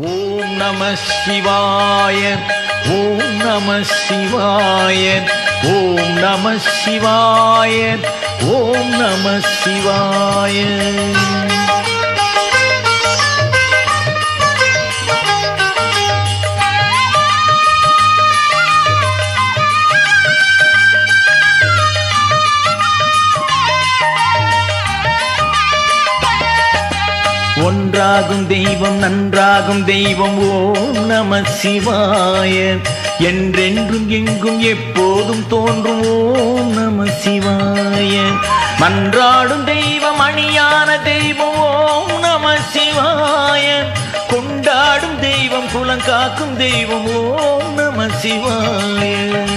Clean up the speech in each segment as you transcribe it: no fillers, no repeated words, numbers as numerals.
ஓம் நம சிவாய. ஓம் நம சிவாய. ஓம் நம சிவாய. ஓம் நம சிவாய. ஒன்றாகும் தெய்வம் நன்றாகும் தெய்வம் ஓம் நம சிவாய. என்றென்றும் எங்கும் எப்போதும் தோன்றும் ஓம் நம சிவாய. மன்றாடும் தெய்வம் அணியான தெய்வம் ஓம் நம சிவாய. கொண்டாடும் தெய்வம் குலங்காக்கும் தெய்வம் ஓம் நம சிவாய.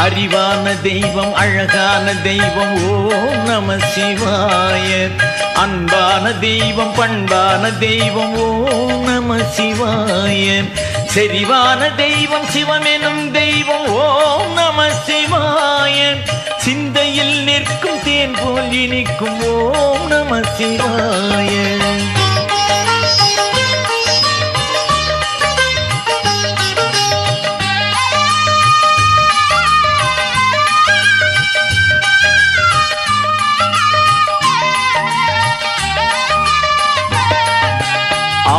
அறிவான தெய்வம் அழகான தெய்வம் ஓம் நம சிவாய. அன்பான தெய்வம் பண்பான தெய்வம் ஓம் நம சிவாய. செறிவான தெய்வம் சிவமெனும் தெய்வம் ஓம் நம சிவாய. சிந்தையில் நிற்கும் தேன் போல் இனிக்கும் ஓம் நம சிவாய.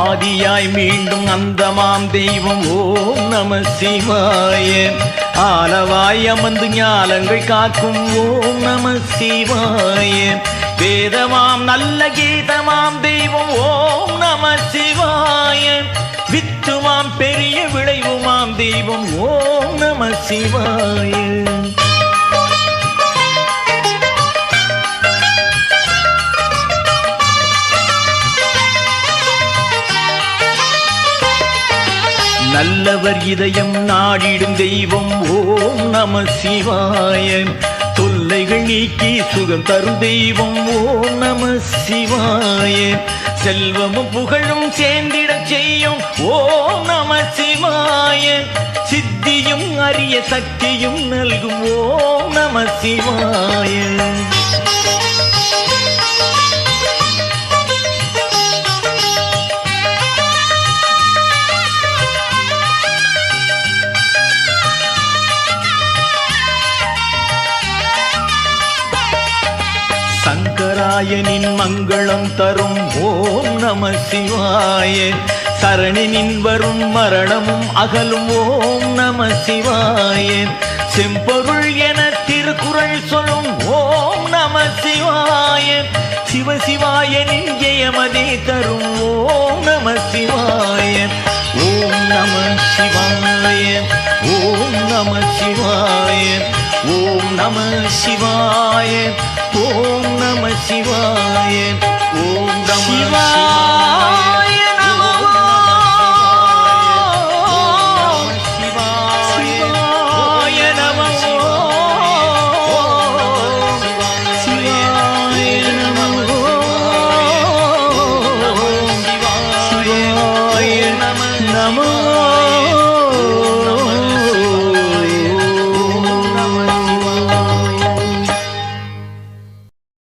ஆதியாய் மீண்டும் அந்தமாம் தெய்வம் ஓம் நம சிவாய. ஆலவாய் அமர்ந்து ஞானங்கள் காக்கும் ஓம் நம சிவாய. வேதமாம் நல்ல கீதமாம் தெய்வம் ஓம் நம சிவாய. வித்துமாம் பெரிய விளைவுமாம் தெய்வம் ஓம் நம சிவாய. நல்லவர் இதயம் நாடிடும் தெய்வம் ஓம் நம சிவாய. தொல்லைகள் நீக்கி சுகம் தரும் தெய்வம் ஓம் நம சிவாய. செல்வமும் புகழும் சேர்ந்திடச் செய்யும் ஓம் நம சிவாய. சித்தியும் அரிய சக்தியும் நல்கும் ஓம் நம சிவாய. சங்கராயனின் மங்களம் தரும் ஓம் நம சிவாய. சரணினின் வரும் மரணமும் அகலும் ஓம் நம சிவாய. செம்பொருள் என திருக்குறள் சொல்லும் ஓம் நம சிவாய. சிவசிவாயனின் ஜெயமதே தரும் ஓம் நம சிவாய. ஓம் நம சிவாய. ஓம் நம சிவாய. ஓம் நம சிவாய. ஓம் நம சிவாய. ஓம் நம சிவாய.